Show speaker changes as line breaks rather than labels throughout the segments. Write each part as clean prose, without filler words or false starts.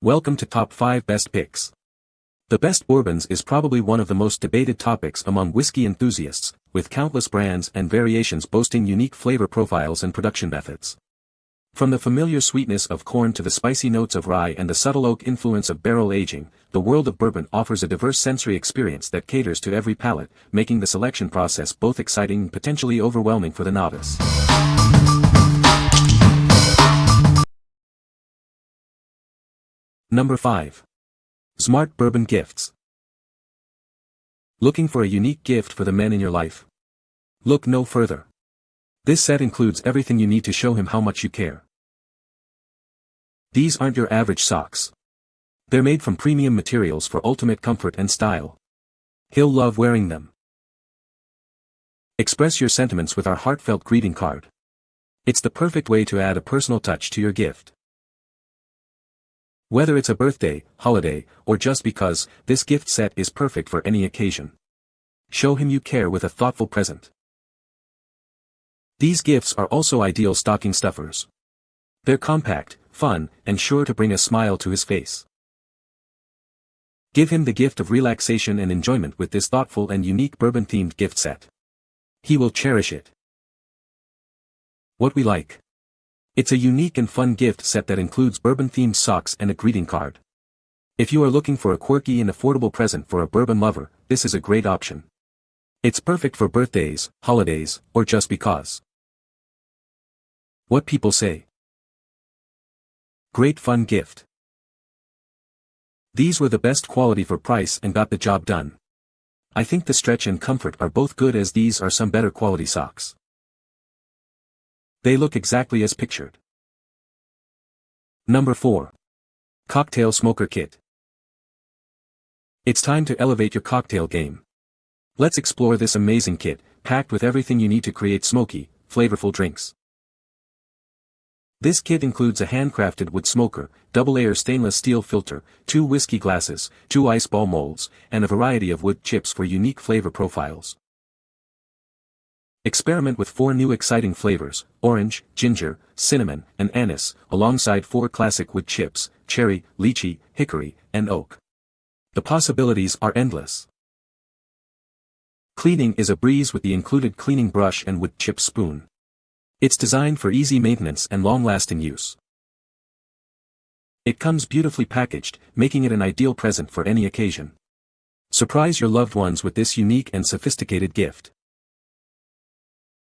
Welcome to Top 5 Best Picks. The best bourbons is probably one of the most debated topics among whiskey enthusiasts, with countless brands and variations boasting unique flavor profiles and production methods. From the familiar sweetness of corn to the spicy notes of rye and the subtle oak influence of barrel aging, the world of bourbon offers a diverse sensory experience that caters to every palate, making the selection process both exciting and potentially overwhelming for the novice. Number 5. Zmart Bourbon Gifts. Looking for a unique gift for the men in your life? Look no further. This set includes everything you need to show him how much you care. These aren't your average socks. They're made from premium materials for ultimate comfort and style. He'll love wearing them. Express your sentiments with our heartfelt greeting card. It's the perfect way to add a personal touch to your gift. Whether it's a birthday, holiday, or just because, this gift set is perfect for any occasion. Show him you care with a thoughtful present. These gifts are also ideal stocking stuffers. They're compact, fun, and sure to bring a smile to his face. Give him the gift of relaxation and enjoyment with this thoughtful and unique bourbon-themed gift set. He will cherish it. What we like. It's a unique and fun gift set that includes bourbon-themed socks and a greeting card. If you are looking for a quirky and affordable present for a bourbon lover, this is a great option. It's perfect for birthdays, holidays, or just because. What people say. Great fun gift. These were the best quality for price and got the job done. I think the stretch and comfort are both good, as these are some better quality socks. They look exactly as pictured. Number 4. Cocktail Smoker Kit. It's time to elevate your cocktail game. Let's explore this amazing kit, packed with everything you need to create smoky, flavorful drinks. This kit includes a handcrafted wood smoker, double-layer stainless steel filter, 2 whiskey glasses, 2 ice ball molds, and a variety of wood chips for unique flavor profiles. Experiment with 4 new exciting flavors: orange, ginger, cinnamon, and anise, alongside 4 classic wood chips: cherry, lychee, hickory, and oak. The possibilities are endless. Cleaning is a breeze with the included cleaning brush and wood chip spoon. It's designed for easy maintenance and long-lasting use. It comes beautifully packaged, making it an ideal present for any occasion. Surprise your loved ones with this unique and sophisticated gift.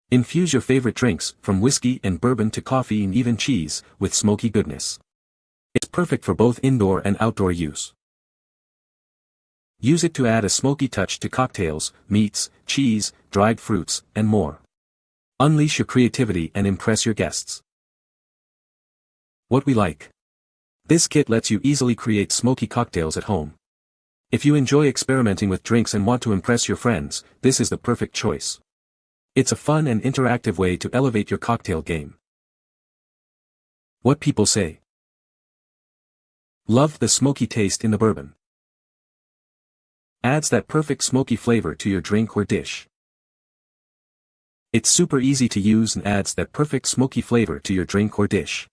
Infuse your favorite drinks, from whiskey and bourbon to coffee and even cheese, with smoky goodness. It's perfect for both indoor and outdoor use. Use it to add a smoky touch to cocktails, meats, cheese, dried fruits, and more. Unleash your creativity and impress your guests. What we like. This kit lets you easily create smoky cocktails at home. If you enjoy experimenting with drinks and want to impress your friends, this is the perfect choice. It's a fun and interactive way to elevate your cocktail game. What people say. Love the smoky taste in the bourbon. Adds that perfect smoky flavor to your drink or dish. It's super easy to use and adds that perfect smoky flavor to your drink or dish.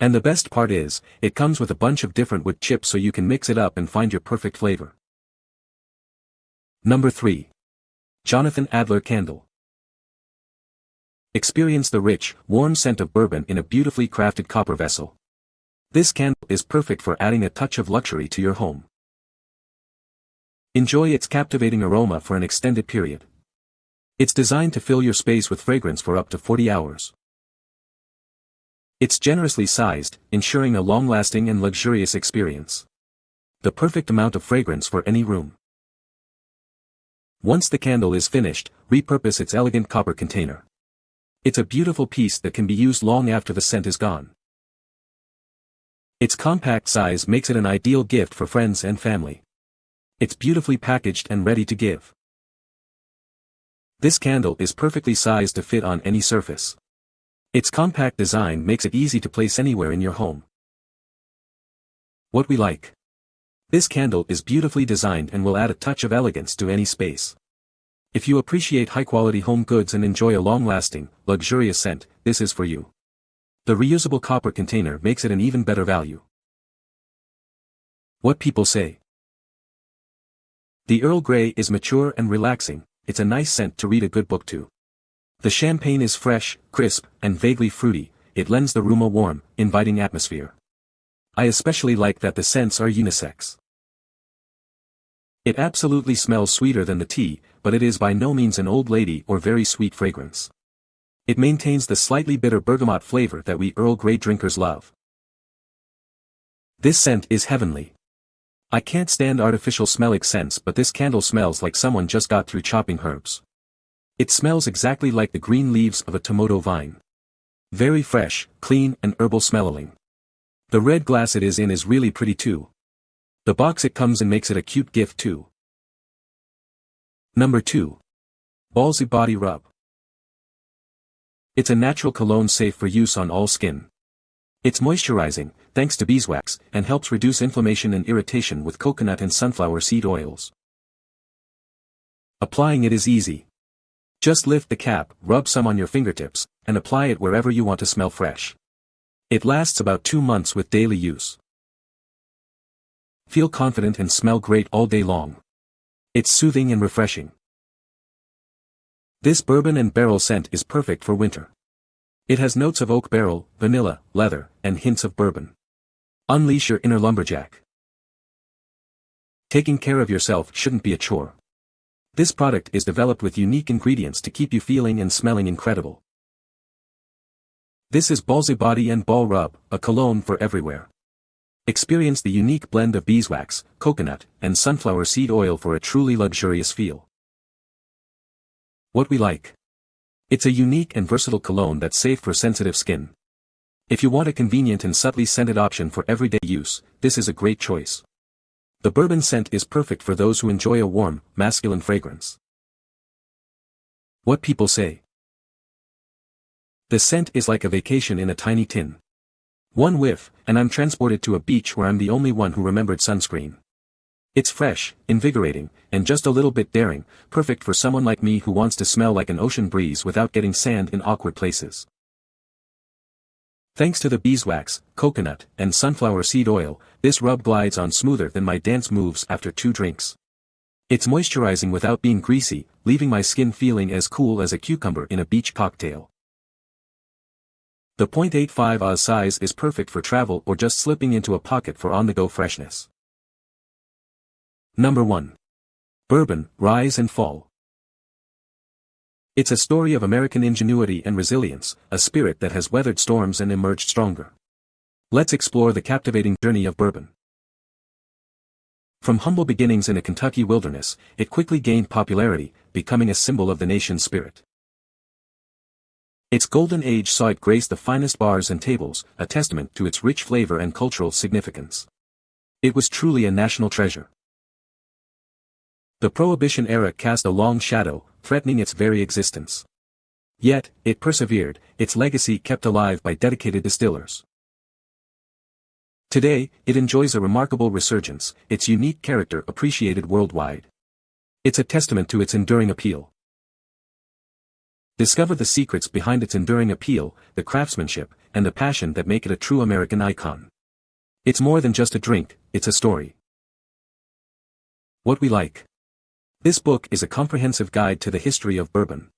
And the best part is, it comes with a bunch of different wood chips so you can mix it up and find your perfect flavor. Number 3. Jonathan Adler Candle. Experience the rich, warm scent of bourbon in a beautifully crafted copper vessel. This candle is perfect for adding a touch of luxury to your home. Enjoy its captivating aroma for an extended period. It's designed to fill your space with fragrance for up to 40 hours. It's generously sized, ensuring a long-lasting and luxurious experience. The perfect amount of fragrance for any room. Once the candle is finished, repurpose its elegant copper container. It's a beautiful piece that can be used long after the scent is gone. Its compact size makes it an ideal gift for friends and family. It's beautifully packaged and ready to give. This candle is perfectly sized to fit on any surface. Its compact design makes it easy to place anywhere in your home. What we like. This candle is beautifully designed and will add a touch of elegance to any space. If you appreciate high-quality home goods and enjoy a long-lasting, luxurious scent, this is for you. The reusable copper container makes it an even better value. What people say. The Earl Grey is mature and relaxing, it's a nice scent to read a good book to. The champagne is fresh, crisp, and vaguely fruity, it lends the room a warm, inviting atmosphere. I especially like that the scents are unisex. It absolutely smells sweeter than the tea, but it is by no means an old lady or very sweet fragrance. It maintains the slightly bitter bergamot flavor that we Earl Grey drinkers love. This scent is heavenly. I can't stand artificial smelling scents, but this candle smells like someone just got through chopping herbs. It smells exactly like the green leaves of a tomato vine. Very fresh, clean and herbal smelling. The red glass it is in is really pretty too. The box it comes in makes it a cute gift too. Number 2. Ballsy Body Rub. It's a natural cologne safe for use on all skin. It's moisturizing, thanks to beeswax, and helps reduce inflammation and irritation with coconut and sunflower seed oils. Applying it is easy. Just lift the cap, rub some on your fingertips, and apply it wherever you want to smell fresh. It lasts about 2 months with daily use. Feel confident and smell great all day long. It's soothing and refreshing. This bourbon and barrel scent is perfect for winter. It has notes of oak barrel, vanilla, leather, and hints of bourbon. Unleash your inner lumberjack. Taking care of yourself shouldn't be a chore. This product is developed with unique ingredients to keep you feeling and smelling incredible. This is Ballsy Body and Ball Rub, a cologne for everywhere. Experience the unique blend of beeswax, coconut, and sunflower seed oil for a truly luxurious feel. What we like. It's a unique and versatile cologne that's safe for sensitive skin. If you want a convenient and subtly scented option for everyday use, this is a great choice. The bourbon scent is perfect for those who enjoy a warm, masculine fragrance. What people say. The scent is like a vacation in a tiny tin. One whiff, and I'm transported to a beach where I'm the only one who remembered sunscreen. It's fresh, invigorating, and just a little bit daring, perfect for someone like me who wants to smell like an ocean breeze without getting sand in awkward places. Thanks to the beeswax, coconut, and sunflower seed oil, this rub glides on smoother than my dance moves after 2 drinks. It's moisturizing without being greasy, leaving my skin feeling as cool as a cucumber in a beach cocktail. The .85 oz size is perfect for travel or just slipping into a pocket for on-the-go freshness. Number 1. Bourbon, Rise and Fall. It's a story of American ingenuity and resilience, a spirit that has weathered storms and emerged stronger. Let's explore the captivating journey of bourbon. From humble beginnings in a Kentucky wilderness, it quickly gained popularity, becoming a symbol of the nation's spirit. Its golden age saw it grace the finest bars and tables, a testament to its rich flavor and cultural significance. It was truly a national treasure. The Prohibition era cast a long shadow, threatening its very existence. Yet, it persevered, its legacy kept alive by dedicated distillers. Today, it enjoys a remarkable resurgence, its unique character appreciated worldwide. It's a testament to its enduring appeal. Discover the secrets behind its enduring appeal, the craftsmanship, and the passion that make it a true American icon. It's more than just a drink, it's a story. What we like. This book is a comprehensive guide to the history of bourbon.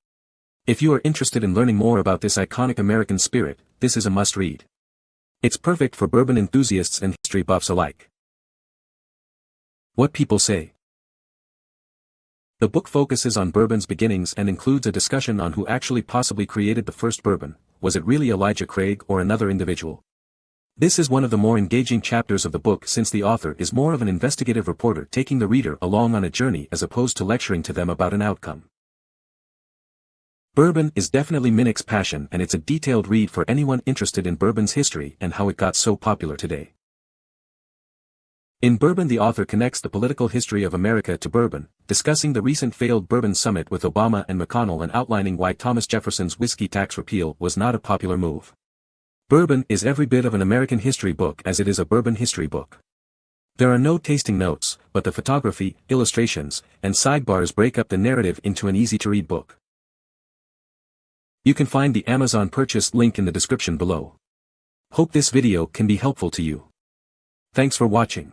If you are interested in learning more about this iconic American spirit, this is a must-read. It's perfect for bourbon enthusiasts and history buffs alike. What people say. The book focuses on bourbon's beginnings and includes a discussion on who actually possibly created the first bourbon. Was it really Elijah Craig or another individual? This is one of the more engaging chapters of the book since the author is more of an investigative reporter taking the reader along on a journey as opposed to lecturing to them about an outcome. Bourbon is definitely Minnick's passion, and it's a detailed read for anyone interested in bourbon's history and how it got so popular today. In Bourbon, the author connects the political history of America to bourbon, discussing the recent failed bourbon summit with Obama and McConnell and outlining why Thomas Jefferson's whiskey tax repeal was not a popular move. Bourbon is every bit of an American history book as it is a bourbon history book. There are no tasting notes, but the photography, illustrations, and sidebars break up the narrative into an easy-to-read book. You can find the Amazon purchase link in the description below. Hope this video can be helpful to you. Thanks for watching.